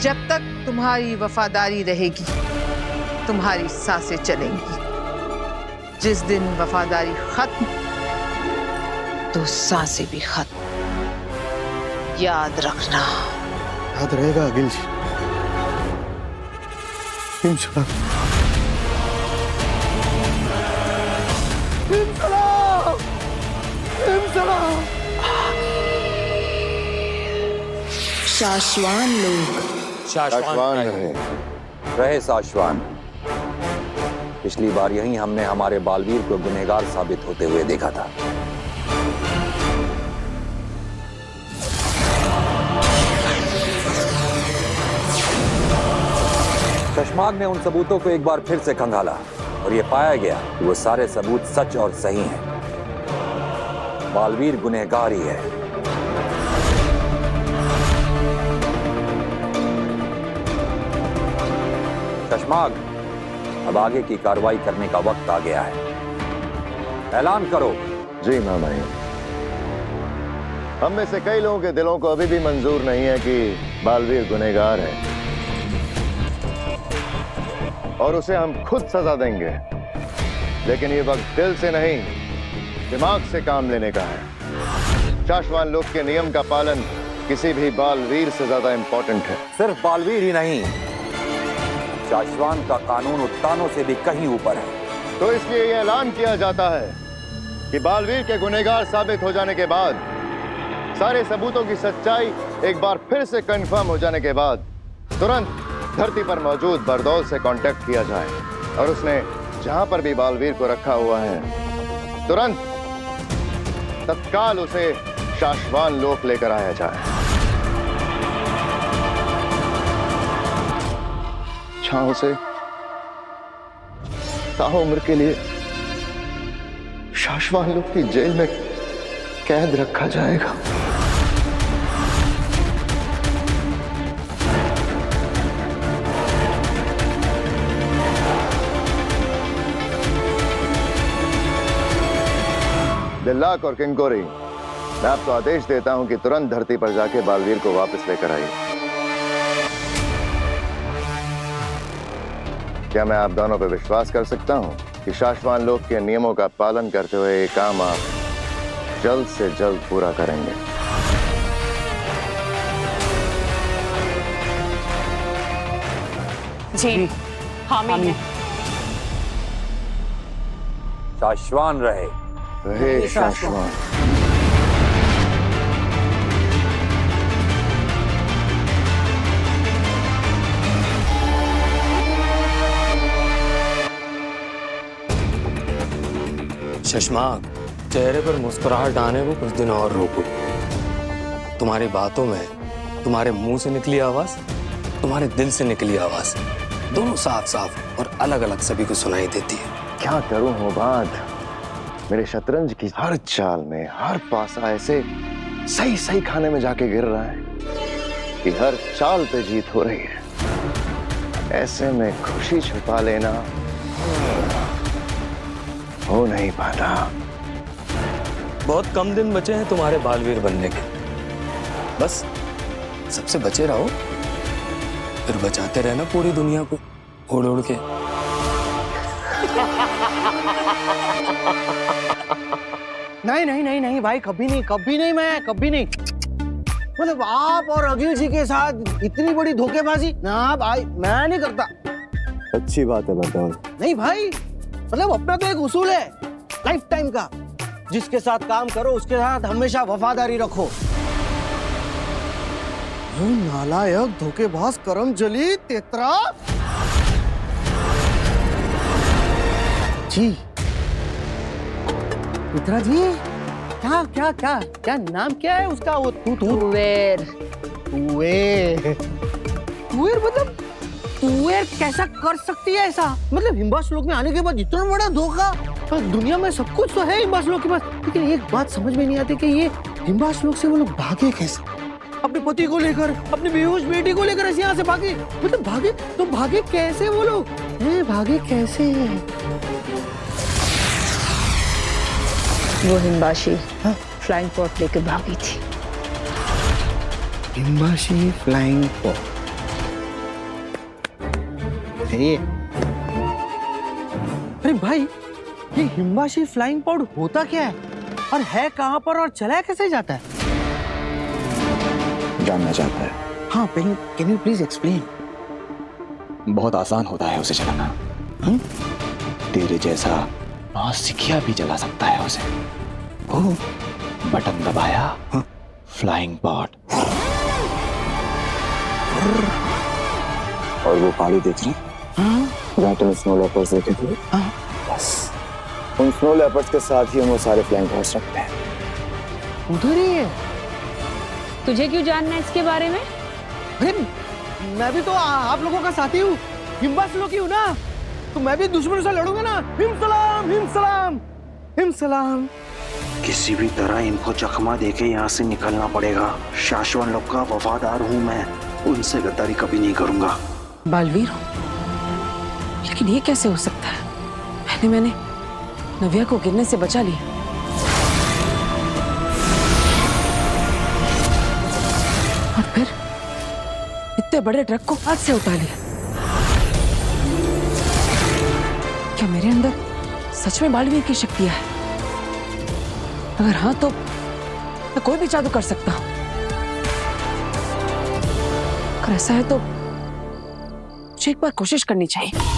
[SPEAKER 8] जब तक तुम्हारी वफादारी रहेगी तुम्हारी सांसें चलेंगी। जिस दिन वफादारी खत्म तो सांसें भी खत्म। याद रखना।
[SPEAKER 16] याद रहेगा अगिल जी, इंशाल्लाह।
[SPEAKER 3] शाश्वान लोक।
[SPEAKER 6] शाश्वान रहे।
[SPEAKER 4] रहे शाश्वान। पिछली बार यही हमने हमारे बालवीर को गुनहगार साबित होते हुए देखा था। चश्माग ने उन सबूतों को एक बार फिर से खंगाला और यह पाया गया कि वो सारे सबूत सच और सही हैं। बालवीर गुनहगार ही है। चश्माग, अब आगे की कार्रवाई करने का वक्त आ गया है। ऐलान करो।
[SPEAKER 6] जी मामा, हम में से कई लोगों के दिलों को अभी भी मंजूर नहीं है कि बालवीर गुनहगार है और उसे हम खुद सजा देंगे, लेकिन ये वक्त दिल से नहीं दिमाग से काम लेने का है। शाश्वान लोक के नियम का पालन किसी भी बालवीर से ज्यादा इंपॉर्टेंट है।
[SPEAKER 4] सिर्फ बालवीर ही नहीं, शाश्वान का कानून उत्तानों से भी कहीं ऊपर है।
[SPEAKER 6] तो इसलिए यह ऐलान किया जाता है कि बालवीर के गुनहगार साबित हो जाने के बाद, सारे सबूतों की सच्चाई एक बार फिर से कंफर्म हो जाने के बाद, तुरंत धरती पर मौजूद बरदौल से कांटेक्ट किया जाए और उसने जहां पर भी बालवीर को रखा हुआ है, तुरंत तत्काल उसे शाश्वान लोक लेकर आया जाए। जहां उसे ताउम्र के लिए शाश्वान लोक की जेल में कैद रखा जाएगा। दिल्लाक और किंकोरी, मैं आपको आदेश देता हूं कि तुरंत धरती पर जाके बालवीर को वापस लेकर आइए। क्या मैं आप दोनों पर विश्वास कर सकता हूं कि शाश्वान लोक के नियमों का पालन करते हुए ये काम आप जल्द से जल्द पूरा करेंगे?
[SPEAKER 18] जी, हामी।
[SPEAKER 4] शाश्वान रहे।
[SPEAKER 6] रहे शाश्वान।
[SPEAKER 5] चश्माग, चेहरे पर मुस्कुराहट आने को कुछ दिन और रोको। तुम्हारी बातों में तुम्हारे मुंह से निकली आवाज, तुम्हारे दिल से निकली आवाज, दोनों साफ साफ और अलग अलग सभी को सुनाई देती है।
[SPEAKER 6] क्या करूं हो बात, मेरे शतरंज की हर चाल में हर पासा ऐसे सही सही खाने में जाके गिर रहा है कि हर चाल पे जीत हो रही है। ऐसे में खुशी छुपा लेना हो नहीं पाता।
[SPEAKER 5] बहुत कम दिन बचे हैं तुम्हारे बालवीर बनने के। बस सबसे बचे रहो, फिर बचाते रहना पूरी दुनिया को उड़ उड़ के।
[SPEAKER 16] नहीं नहीं नहीं नहीं भाई, कभी नहीं, कभी नहीं, मैं कभी नहीं। मतलब आप और अखिल जी के साथ इतनी बड़ी धोखेबाजी ना भाई, मैं नहीं करता।
[SPEAKER 7] अच्छी बात है बरदौल।
[SPEAKER 16] नहीं भाई, मतलब अपना तो एक उसूल है लाइफ टाइम का, जिसके साथ काम करो उसके साथ हमेशा वफादारी रखो। नालायक, धोखेबाज, करमजली, तेतरा। जी तेतरा जी, क्या क्या क्या क्या नाम क्या है उसका? वो तुवेर। तुवेर मतलब तुवेर कैसा कर सकती है ऐसा? मतलब हिम्बाश लोक में आने के बाद इतना बड़ा धोखा। दुनिया में सब कुछ तो है हिम्बाश लोक के पास, लेकिन एक बात समझ में नहीं आती कि ये हिम्बाश लोक से वो लोग भागे कैसे? अपने पति को लेकर, अपनी बेहोश बेटी को लेकर ऐसे यहाँ से भागे। मतलब भागे तो भागे कैसे वो लोग? भागे कैसे?
[SPEAKER 18] वो हिम्बाशी फ्लाइंग पॉट लेकर भागी थी।
[SPEAKER 16] हिम्बाशी फ्लाइंग पॉट। अरे भाई, ये हिम्बाशी फ्लाइंग पॉड होता क्या है और है कहाँ पर और चलाया कैसे जाता है?
[SPEAKER 7] जानना चाहता है?
[SPEAKER 16] हाँ, कैन यू प्लीज एक्सप्लेन?
[SPEAKER 7] बहुत आसान होता है उसे चलाना। तेरे जैसा नौसिखिया भी चला सकता है उसे।
[SPEAKER 16] ओह,
[SPEAKER 7] बटन दबाया, फ्लाइंग पॉड। और वो पहाड़ी देख रही, बैटल स्नो लेपर्ड्स देखे थे। बस उन स्नो लेपर्ड्स के साथ ही हम वो सारे फ्लाइंग पॉड्स रखते हैं।
[SPEAKER 18] उधर ही है। तुझे क्यों जानना है इसके बारे में?
[SPEAKER 16] मैं भी तो आप लोगों का साथी हूँ, हिम्बास लोग की हूँ ना, तो मैं भी दुश्मनों से लड़ूंगा ना। हिम सलाम, हिम सलाम, हिम सलाम।
[SPEAKER 19] किसी भी तरह इनको चकमा देके यहाँ से निकलना पड़ेगा। शाश्वन लोग का वफादार हूँ मैं, उनसे गद्दारी कभी नहीं करूंगा।
[SPEAKER 1] बालवीर, लेकिन ये कैसे हो सकता है? पहले मैंने नव्या को गिरने से बचा लिया, और फिर इतने बड़े ट्रक को हाथ से उठा लिया। क्या मेरे अंदर सच में बालवीर की शक्तियां है? अगर हाँ तो मैं कोई भी जादू कर सकता हूं। अगर ऐसा है तो मुझे एक बार कोशिश करनी चाहिए।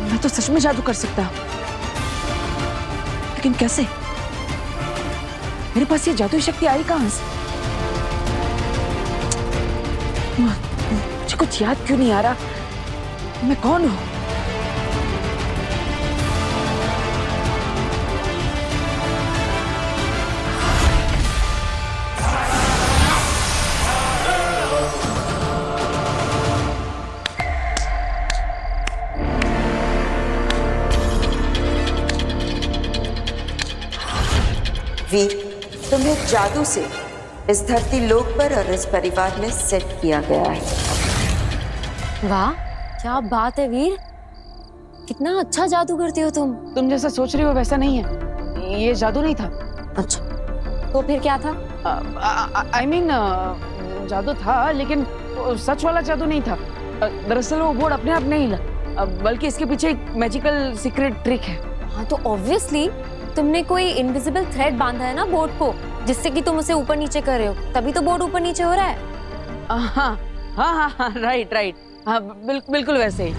[SPEAKER 1] मैं तो सच में जादू कर सकता हूं, लेकिन कैसे? मेरे पास ये जादुई शक्ति आई कहां से? मुझे कुछ याद क्यों नहीं आ रहा? मैं कौन हूं?
[SPEAKER 2] वीर, तुम्हें जादू से इस धरती लोक पर और इस परिवार में सेट किया गया है।
[SPEAKER 11] वाह, क्या बात है वीर, कितना अच्छा जादू करती हो तुम।
[SPEAKER 1] तुम जैसा सोच रही हो वैसा नहीं है, ये जादू नहीं था।
[SPEAKER 11] अच्छा, तो फिर क्या था?
[SPEAKER 1] I mean, जादू था, लेकिन सच वाला जादू नहीं था। दरअसल वो बोर्ड अपने आप नहीं हिला, बल्कि इसके पीछे एक मैजिकल सीक्रेट ट्रिक है।
[SPEAKER 11] हाँ, तो ऑब्वियसली तुमने कोई इनविजिबल थ्रेड बांधा है ना बोर्ड को, जिससे कि तुम उसे ऊपर नीचे कर रहे हो, तभी तो बोर्ड ऊपर नीचे हो रहा है।
[SPEAKER 1] हाँ हाँ हाँ हाँ, राइट राइट, हाँ बिल्कुल वैसे ही।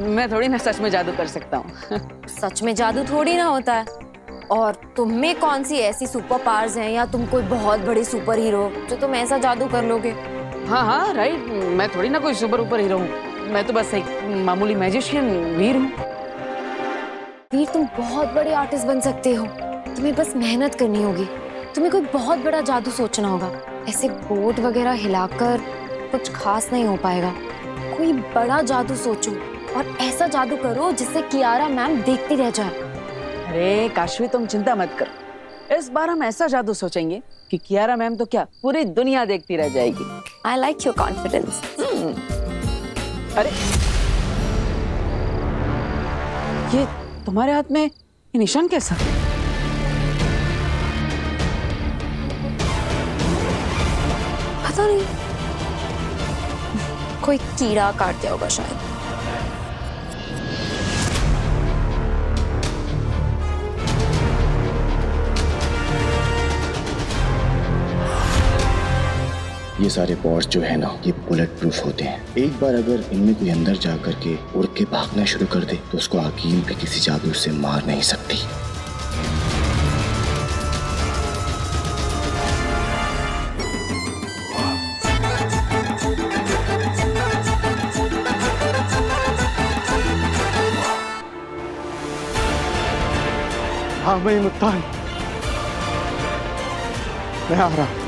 [SPEAKER 1] मैं थोड़ी ना सच में जादू कर सकता हूँ।
[SPEAKER 11] सच में जादू थोड़ी ना होता है। और तुम में कौन सी ऐसी सुपर पावर्स हैं, या तुम कोई बहुत बड़े सुपर हीरो जो तुम ऐसा जादू कर लोगे?
[SPEAKER 1] हाँ हाँ राइट, मैं थोड़ी ना कोई सुपर हीरो हूँ, मैं तो बस एक मामूली मैजिशियन वीर हूँ।
[SPEAKER 11] वीर, तुम बहुत बड़े आर्टिस्ट बन सकते हो, तुम्हें बस मेहनत करनी होगी। तुम्हें कोई बहुत बड़ा जादू सोचना होगा। ऐसे बोर्ड वगैरह हिलाकर कुछ खास नहीं हो पाएगा। कोई बड़ा जादू सोचो और ऐसा जादू करो जिससे कियारा मैम देखती रह जाए।
[SPEAKER 1] अरे काशवी, तुम चिंता मत करो, इस बार हम ऐसा जादू सोचेंगे कि कियारा मैम तो क्या, पूरी दुनिया देखती रह जाएगी।
[SPEAKER 11] I like your confidence.
[SPEAKER 1] अरे ये तुम्हारे हाथ में ये निशान कैसा?
[SPEAKER 11] पता नहीं, कोई कीड़ा काट दिया होगा शायद।
[SPEAKER 7] ये सारे पॉड्स जो है ना, ये बुलेट प्रूफ होते हैं। एक बार अगर इनमें कोई अंदर जा करके उड़ के भागना शुरू कर दे तो उसको आकील भी किसी जादू से मार नहीं सकती।
[SPEAKER 16] हाँ मैं मुत्तान, मैं आ रहा हूं।